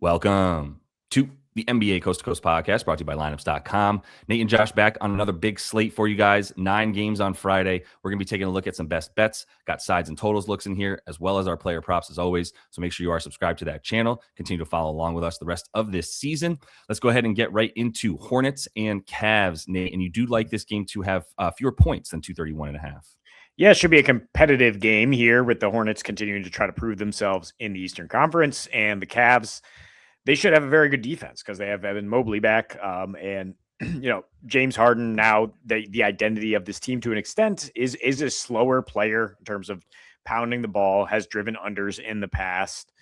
Welcome to the NBA Coast to Coast podcast brought to you by lineups.com. Nate and Josh back on another big slate for you guys. 9 games on Friday. We're going to be taking a look at some best bets, got sides and totals looks in here, as well as our player props as always. So make sure you are subscribed to that channel. Continue to follow along with us the rest of this season. Let's go ahead and get right into Hornets and Cavs, Nate. And you do like this game to have fewer points than 231.5. Yeah, it should be a competitive game here with the Hornets continuing to try to prove themselves in the Eastern Conference, and the Cavs, they should have a very good defense because they have Evan Mobley back. And James Harden now, the identity of this team to an extent is a slower player in terms of pounding the ball, has driven unders in the past.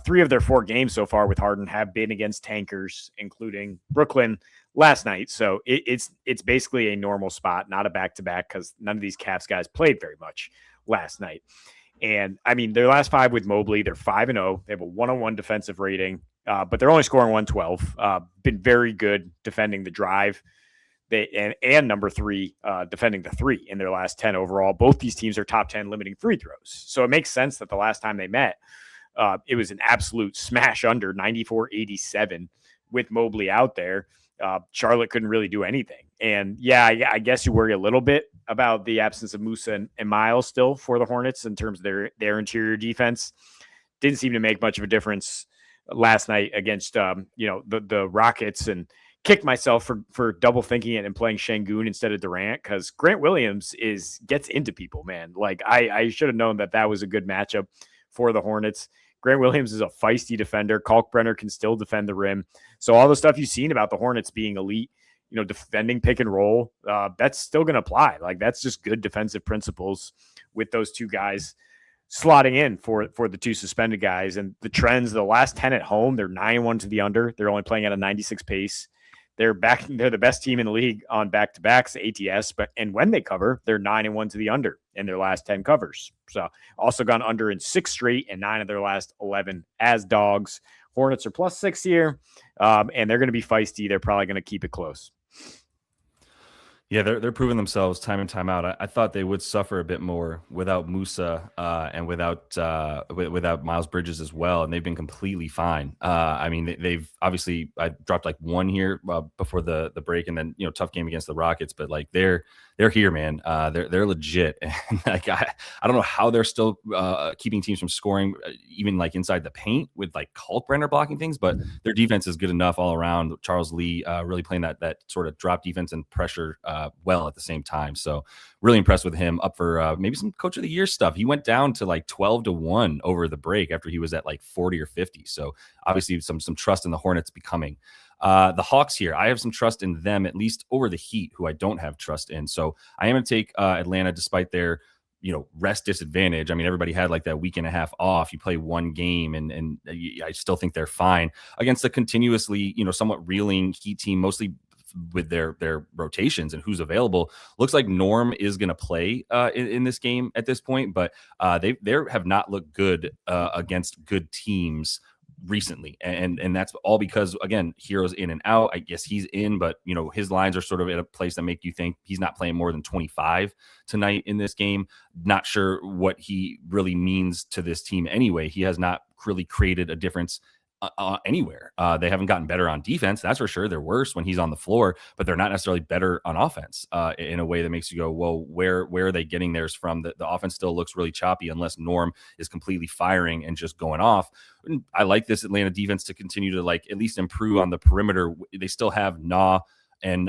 3 of their 4 games so far with Harden have been against tankers, including Brooklyn last night. So it's basically a normal spot, not a back-to-back, because none of these Cavs guys played very much last night. And I mean, their last 5 with Mobley, they're 5-0. They have a 101 defensive rating, but they're only scoring 112. Been very good defending the drive. And number 3, defending the 3 in their last 10 overall. Both these teams are top 10 limiting free throws. So it makes sense that the last time they met, it was an absolute smash under 94-87 with Mobley out there. Charlotte couldn't really do anything. And yeah, I guess you worry a little bit about the absence of Musa and Miles still for the Hornets in terms of their interior defense. Didn't seem to make much of a difference last night against the Rockets, and kicked myself for double thinking it and playing Şengün instead of Durant, because Grant Williams gets into people, man. Like I should have known that was a good matchup for the Hornets. Grant Williams is a feisty defender. Kalkbrenner can still defend the rim. So all the stuff you've seen about the Hornets being elite, defending pick and roll, that's still going to apply. Like that's just good defensive principles with those 2 guys slotting in for the 2 suspended guys. And the trends, the last 10 at home, they're 9-1 to the under. They're only playing at a 96 pace. They're the best team in the league on back-to-backs, ATS, and when they cover, they're 9-1 to the under in their last 10 covers. So also gone under in 6 straight and 9 of their last 11 as dogs. Hornets are +6 here, and they're going to be feisty. They're probably going to keep it close. Yeah, they're proving themselves time and time out. I thought they would suffer a bit more without Musa and without Miles Bridges as well, and they've been completely fine. I mean, they've obviously dropped like 1 here before the break, and then tough game against the Rockets, but like they're here, man. They're legit. And like I don't know how they're still keeping teams from scoring even like inside the paint with like Kalkbrenner blocking things, but their defense is good enough all around. Charles Lee really playing that sort of drop defense and pressure well at the same time. So really impressed with him. Up for maybe some coach of the year stuff. He went down to like 12-1 over the break after he was at like 40 or 50. So obviously some trust in the Hornets becoming. The Hawks here, I have some trust in them, at least over the Heat, who I don't have trust in. So I am going to take Atlanta despite their rest disadvantage. I mean, everybody had like that week and a half off. You play 1 game and I still think they're fine against a continuously, somewhat reeling Heat team, mostly with their rotations and who's available. Looks like Norm is going to play in this game at this point, but they have not looked good against good teams recently, and that's all because, again, Hero's in and out. I guess he's in, but his lines are sort of at a place that make you think he's not playing more than 25 tonight in this game. Not sure what he really means to this team anyway. He has not really created a difference anywhere. They haven't gotten better on defense, that's for sure. They're worse when he's on the floor, but they're not necessarily better on offense in a way that makes you go, well, where are they getting theirs from? The offense still looks really choppy unless Norm is completely firing and just going off. I like this Atlanta defense to continue to like at least improve on the perimeter. They still have and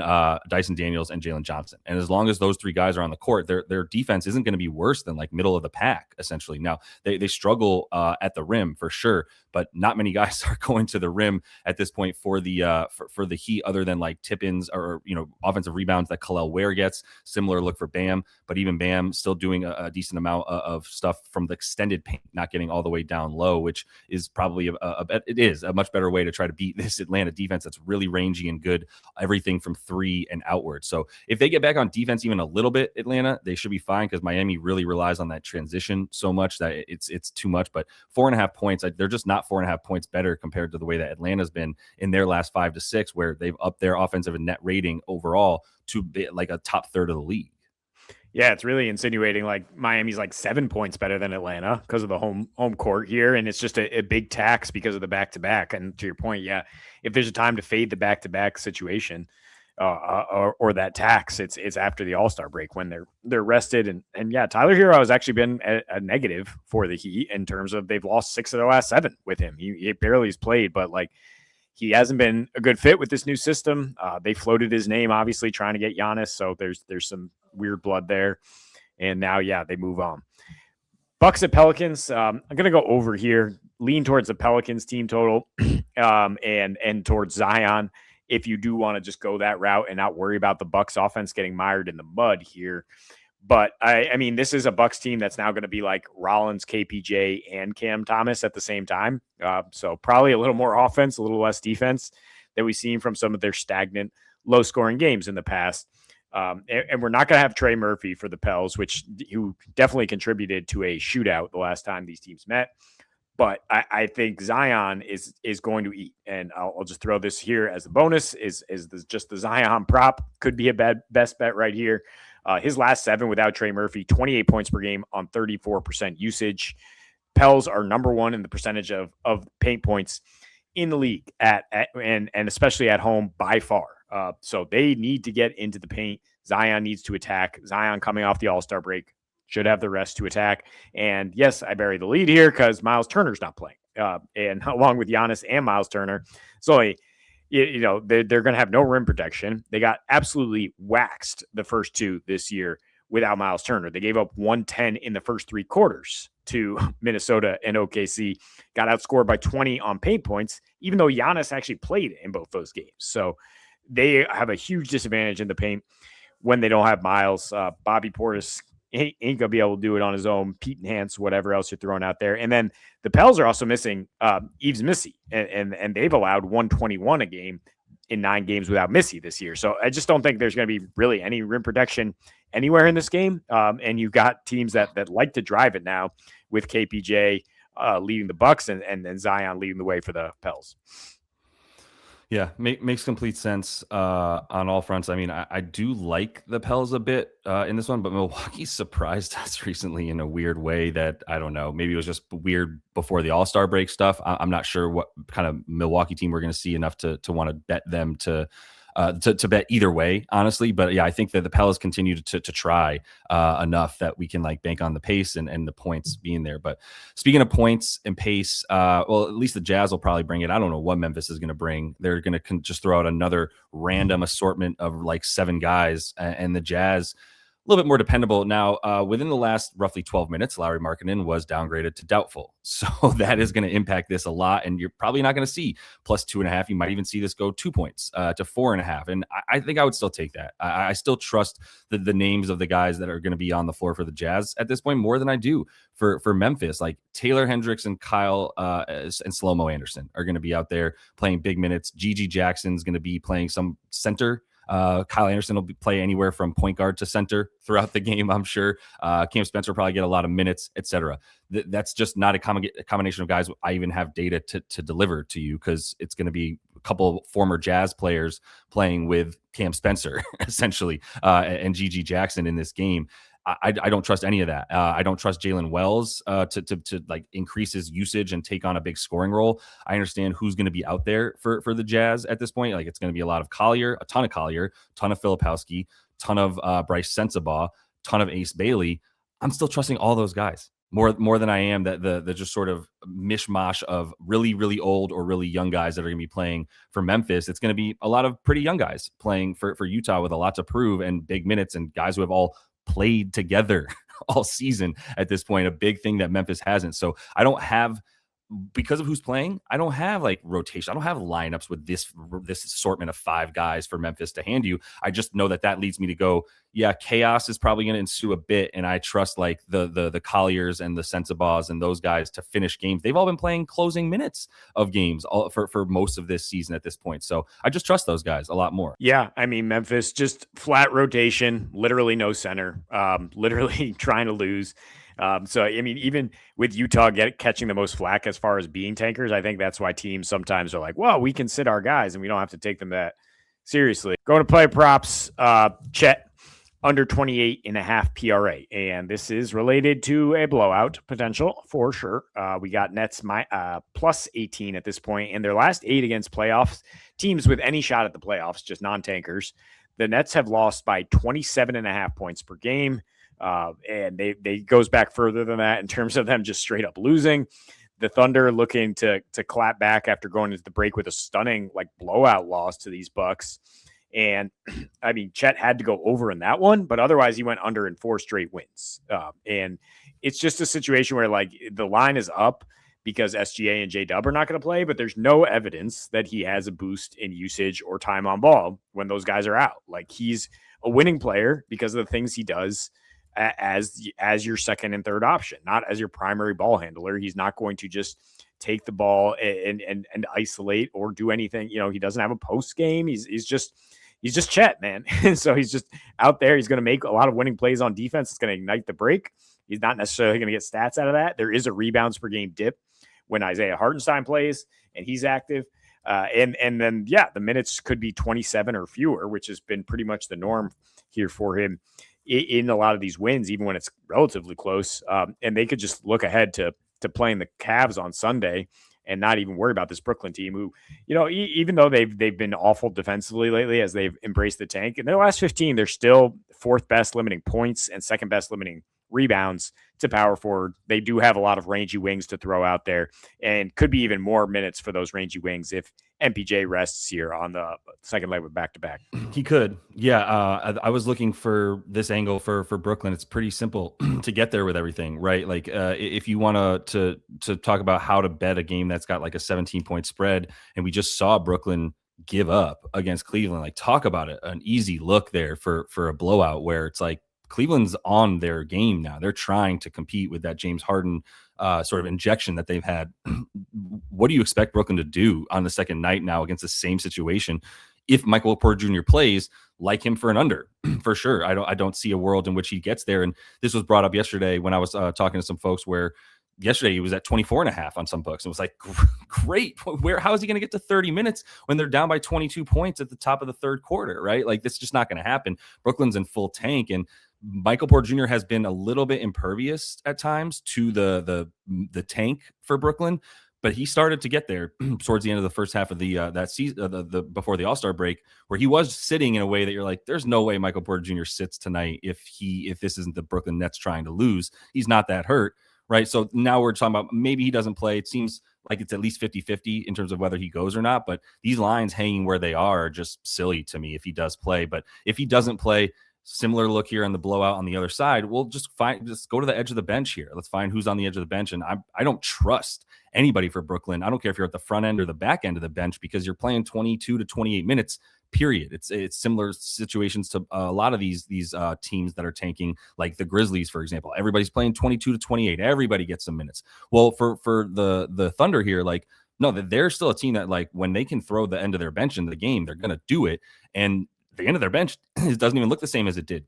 Dyson Daniels and Jaylen Johnson. And as long as those 3 guys are on the court, their defense isn't going to be worse than like middle of the pack, essentially. Now, they struggle at the rim for sure, but not many guys are going to the rim at this point for the for the Heat, other than like tip-ins or offensive rebounds that Khalil Ware gets. Similar look for Bam, but even Bam still doing a decent amount of stuff from the extended paint, not getting all the way down low, which is probably it is a much better way to try to beat this Atlanta defense that's really rangy and good, everything from 3 and outward. So if they get back on defense even a little bit, Atlanta, they should be fine, because Miami really relies on that transition so much that it's too much. But 4.5 points, they're just not 4.5 points better compared to the way that Atlanta's been in their last 5 to 6, where they've upped their offensive and net rating overall to be like a top third of the league. Yeah, it's really insinuating like Miami's like 7 points better than Atlanta because of the home court here, and it's just a big tax because of the back to back. And to your point, yeah, if there's a time to fade the back to back situation or that tax, it's after the All-Star break when they're rested. And yeah, Tyler Hero has actually been a negative for the Heat in terms of they've lost 6 of their last 7 with him. He barely has played, but like he hasn't been a good fit with this new system. They floated his name, obviously trying to get Giannis, so there's some weird blood there. And now, yeah, they move on. Bucks at Pelicans. I'm going to go over here, lean towards the Pelicans team total and towards Zion if you do want to just go that route and not worry about the Bucks offense getting mired in the mud here. But I mean, this is a Bucks team that's now going to be like Rollins, KPJ, and Cam Thomas at the same time. So probably a little more offense, a little less defense that we've seen from some of their stagnant, low-scoring games in the past. And we're not going to have Trey Murphy for the Pels, who definitely contributed to a shootout the last time these teams met. But I think Zion is going to eat. And I'll just throw this here as a bonus just the Zion prop. Could be a best bet right here. His last 7 without Trey Murphy, 28 points per game on 34% usage. Pels are number 1 in the percentage of paint points in the league and especially at home by far. So they need to get into the paint. Zion needs to attack. Zion coming off the All-Star break should have the rest to attack. And yes, I bury the lead here because Miles Turner's not playing. And along with Giannis and Miles Turner. So, they're going to have no rim protection. They got absolutely waxed the first 2 this year without Miles Turner. They gave up 110 in the first 3 quarters to Minnesota and OKC, got outscored by 20 on paint points, even though Giannis actually played in both those games. So they have a huge disadvantage in the paint when they don't have Miles. Bobby Portis ain't going to be able to do it on his own. Pete Nance, whatever else you're throwing out there. And then the Pels are also missing Yves Missy, and they've allowed 121 a game in 9 games without Missy this year. So I just don't think there's going to be really any rim protection anywhere in this game. And you've got teams that like to drive it now with KPJ leading the Bucks and then Zion leading the way for the Pels. Yeah, makes complete sense on all fronts. I mean, I do like the Pels a bit in this one, but Milwaukee surprised us recently in a weird way that, I don't know, maybe it was just weird before the All-Star break stuff. I'm not sure what kind of Milwaukee team we're going to see enough to want to bet them to bet either way, honestly. But yeah, I think that the Pels continue to try enough that we can like bank on the pace and the points being there. But speaking of points and pace, well, at least the Jazz will probably bring it. I don't know what Memphis is going to bring. They're going to just throw out another random assortment of like 7 guys, and the Jazz a little bit more dependable. Now, within the last roughly 12 minutes, Lauri Markkanen was downgraded to doubtful. So that is going to impact this a lot. And you're probably not going to see plus 2.5. You might even see this go 2 points to 4.5. And I think I would still take that. I still trust the names of the guys that are going to be on the floor for the Jazz at this point more than I do for Memphis. Like Taylor Hendricks and Kyle and Slow-Mo Anderson are going to be out there playing big minutes. Gigi Jackson's going to be playing some center. Kyle Anderson will play anywhere from point guard to center throughout the game, I'm sure. Cam Spencer will probably get a lot of minutes, etc. That's just not a combination of guys I even have data to deliver to you, because it's going to be a couple of former Jazz players playing with Cam Spencer, essentially, and Gigi Jackson in this game. I don't trust any of that. I don't trust Jaylen Wells to like increase his usage and take on a big scoring role. I understand who's going to be out there for the Jazz at this point. Like it's going to be a lot of Collier, a ton of Filipowski, ton of Bryce Sensabaugh, ton of Ace Bailey. I'm still trusting all those guys more than I am that the just sort of mishmash of really, really old or really young guys that are going to be playing for Memphis. It's going to be a lot of pretty young guys playing for Utah with a lot to prove and big minutes, and guys who have all played together all season at this point, a big thing that Memphis hasn't. So I don't have, because of who's playing, I don't have like rotation. I don't have lineups with this assortment of 5 guys for Memphis to hand you. I just know that leads me to go, yeah, chaos is probably going to ensue a bit. And I trust like the Colliers and the Sensabaugh and those guys to finish games. They've all been playing closing minutes of games for most of this season at this point. So I just trust those guys a lot more. Yeah. I mean, Memphis, just flat rotation, literally no center, literally trying to lose. So, I mean, even with Utah catching the most flack as far as being tankers, I think that's why teams sometimes are like, well, we can sit our guys and we don't have to take them that seriously. Going to play props, Chet under 28.5 PRA. And this is related to a blowout potential for sure. We got Nets plus 18 at this point. In their last 8 against playoffs, teams with any shot at the playoffs, just non-tankers, the Nets have lost by 27.5 points per game. And they goes back further than that in terms of them just straight up losing. The Thunder looking to clap back after going into the break with a stunning blowout loss to these Bucks. And I mean, Chet had to go over in that one, but otherwise he went under in 4 straight wins. And it's just a situation where the line is up because SGA and J-Dub are not going to play, but there's no evidence that he has a boost in usage or time on ball when those guys are out. He's a winning player because of the things he does as your second and third option, not as your primary ball handler. He's not going to just take the ball and isolate or do anything. He doesn't have a post game. He's just Chet, man. And so he's just out there. He's going to make a lot of winning plays on defense. It's going to ignite the break. He's not necessarily going to get stats out of that. There is a rebounds per game dip when Isaiah Hartenstein plays and he's active. And then, the minutes could be 27 or fewer, which has been pretty much the norm here for him in a lot of these wins, even when it's relatively close. And they could just look ahead to playing the Cavs on Sunday and not even worry about this Brooklyn team who, even though they've been awful defensively lately as they've embraced the tank, in their last 15, they're still 4th best limiting points and 2nd best limiting rebounds to power forward. They do have a lot of rangy wings to throw out there and could be even more minutes for those rangy wings if MPJ rests here on the second leg with back-to-back. He could. Yeah. I was looking for this angle for Brooklyn. It's pretty simple to get there with everything, right? If you want to talk about how to bet a game that's got a 17-point spread, and we just saw Brooklyn give up against Cleveland, talk about it, an easy look there for a blowout where it's Cleveland's on their game now. They're trying to compete with that James Harden sort of injection that they've had. What do you expect Brooklyn to do on the second night now against the same situation? If Michael Porter Jr. plays, like him for an under, for sure. I don't see a world in which he gets there. And this was brought up yesterday when I was talking to some folks where yesterday he was at 24.5 on some books. It was great. How is he going to get to 30 minutes when they're down by 22 points at the top of the third quarter, right? This is just not going to happen. Brooklyn's in full tank, and Michael Porter Jr. has been a little bit impervious at times to the tank for Brooklyn, but he started to get there towards the end of the first half of the that season, the before the All-Star break, where he was sitting in a way that you're there's no way Michael Porter Jr. sits tonight if this isn't the Brooklyn Nets trying to lose. He's not that hurt, right? So now we're talking about maybe he doesn't play. It seems like it's at least 50-50 in terms of whether he goes or not, but these lines hanging where they are just silly to me if he does play. But if he doesn't play, similar look here on the blowout on the other side. We'll just go to the edge of the bench here. Let's find who's on the edge of the bench. And I don't trust anybody for Brooklyn. I don't care if you're at the front end or the back end of the bench because you're playing 22 to 28 minutes, period. It's similar situations to a lot of these teams that are tanking, like the Grizzlies, for example. Everybody's playing 22 to 28. Everybody gets some minutes. Well, for the Thunder here, no, they're still a team that when they can throw the end of their bench in the game, they're going to do it. And the end of their bench doesn't even look the same as it did.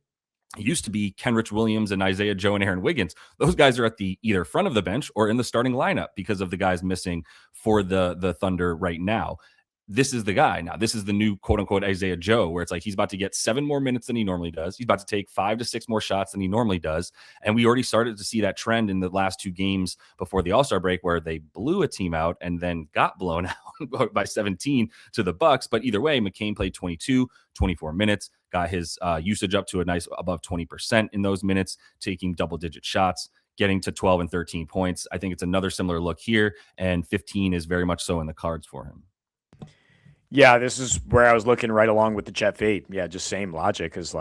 It used to be Kenrich Williams and Isaiah Joe and Aaron Wiggins. Those guys are at the either front of the bench or in the starting lineup because of the guys missing for the Thunder right now. This is the guy. Now, this is the new quote-unquote Isaiah Joe, where it's he's about to get 7 more minutes than he normally does. He's about to take 5 to 6 more shots than he normally does. And we already started to see that trend in the last 2 games before the All-Star break where they blew a team out and then got blown out by 17 to the Bucks. But either way, McCain played 22, 24 minutes, got his usage up to a nice above 20% in those minutes, taking double-digit shots, getting to 12 and 13 points. I think it's another similar look here, and 15 is very much so in the cards for him. Yeah, this is where I was looking right along with the Chet fade. Yeah, just same logic is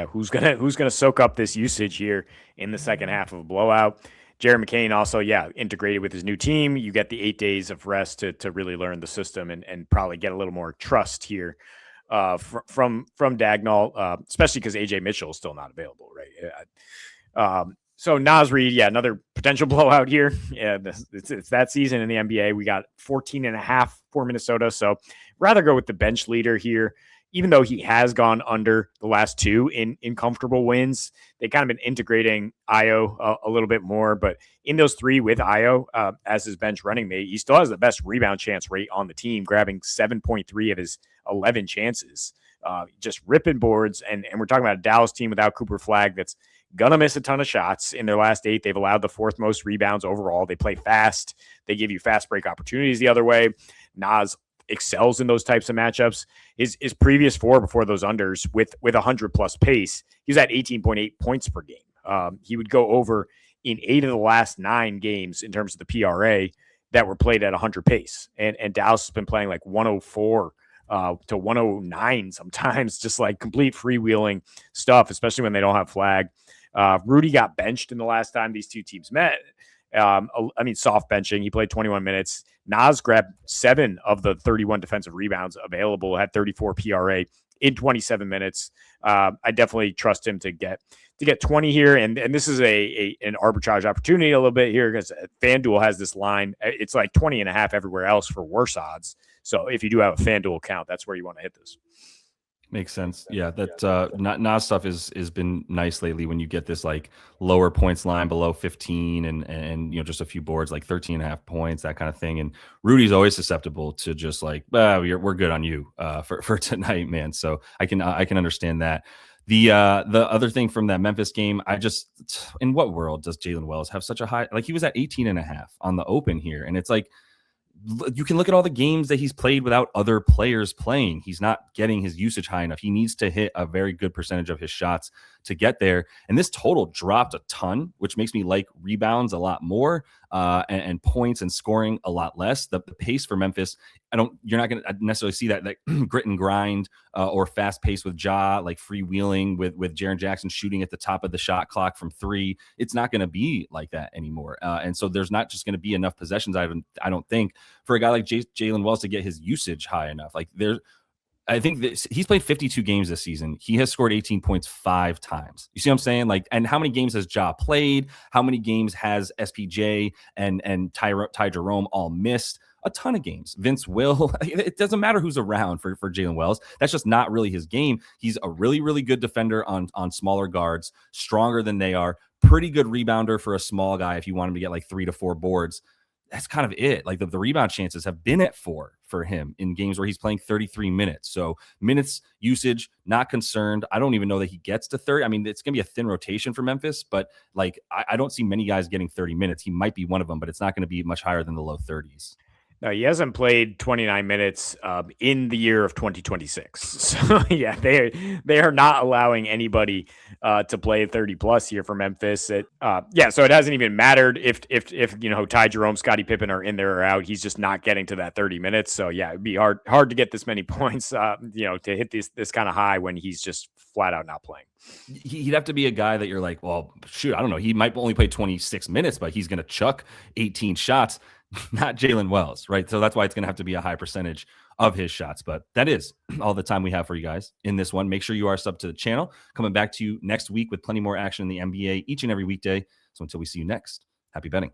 who's gonna soak up this usage here in the second half of a blowout. Jared McCain also, integrated with his new team. You get the 8 days of rest to really learn the system and probably get a little more trust here from Dagnall, especially because AJ Mitchell is still not available, right? So Naz Reid, another potential blowout here. Yeah, it's that season in the NBA. We got 14.5 for Minnesota. So rather go with the bench leader here, even though he has gone under the last 2 in comfortable wins. They kind of been integrating Io a little bit more, but in those 3 with Io as his bench running mate, he still has the best rebound chance rate on the team, grabbing 7.3 of his 11 chances just ripping boards. And we're talking about a Dallas team without Cooper Flagg that's going to miss a ton of shots. In their last 8, they've allowed the 4th most rebounds overall. They play fast. They give you fast break opportunities the other way. Naz excels in those types of matchups. His previous 4 before those unders with 100+ pace, he was at 18.8 points per game. He would go over in 8 of the last 9 games in terms of the PRA that were played at 100 pace. And Dallas has been playing like 104 to 109 sometimes, just like complete freewheeling stuff, especially when they don't have Flagg. Rudy got benched in the last time these two teams met. Soft benching. He played 21 minutes. Naz grabbed 7 of the 31 defensive rebounds available, had 34 PRA in 27 minutes. I definitely trust him to get 20 here. And this is an arbitrage opportunity a little bit here because FanDuel has this line. It's like 20.5 everywhere else for worse odds. So if you do have a FanDuel account, that's where you want to hit this. Makes sense. Yeah, that Nas stuff has been nice lately when you get this like lower points line below 15 and just a few boards like 13.5 points, that kind of thing. And Rudy's always susceptible to just like, we're good on you for tonight, man. So I can understand that. The other thing from that Memphis game, in what world does Jaylen Wells have such a high, like he was at 18.5 on the open here. And it's like, you can look at all the games that he's played without other players playing. He's not getting his usage high enough. He needs to hit a very good percentage of his shots to get there. And this total dropped a ton, which makes me like rebounds a lot more and points and scoring a lot less. The pace for Memphis, you're not going to necessarily see that grit and grind or fast pace with Ja, like freewheeling with Jaren Jackson shooting at the top of the shot clock from 3. It's not going to be like that anymore. And so there's not just going to be enough possessions, I don't think, for a guy like Jaylen Wells to get his usage high enough. I think he's played 52 games this season. He has scored 18 points 5 times. You see what I'm saying? Like, and how many games has Ja played? How many games has SPJ and Ty Jerome all missed? A ton of games. Vince Will. It doesn't matter who's around for Jaylen Wells. That's just not really his game. He's a really, really good defender on smaller guards, stronger than they are. Pretty good rebounder for a small guy if you want him to get like 3 to 4 boards. That's kind of it. Like the rebound chances have been at 4 for him in games where he's playing 33 minutes. So minutes usage, not concerned. I don't even know that he gets to 30. I mean, it's going to be a thin rotation for Memphis, but like I don't see many guys getting 30 minutes. He might be one of them, but it's not going to be much higher than the low 30s. No, he hasn't played 29 minutes in the year of 2026. So yeah, they are not allowing anybody to play 30 plus here for Memphis. So it hasn't even mattered if Ty Jerome, Scottie Pippen are in there or out. He's just not getting to that 30 minutes. So yeah, it'd be hard to get this many points. To hit this kind of high when he's just flat out not playing. He'd have to be a guy that you're like, well, shoot, I don't know. He might only play 26 minutes, but he's going to chuck 18 shots. Not Jaylen Wells, right? So that's why it's going to have to be a high percentage of his shots. But that is all the time we have for you guys in this one. Make sure you are sub to the channel. Coming back to you next week with plenty more action in the NBA each and every weekday. So until we see you next, happy betting.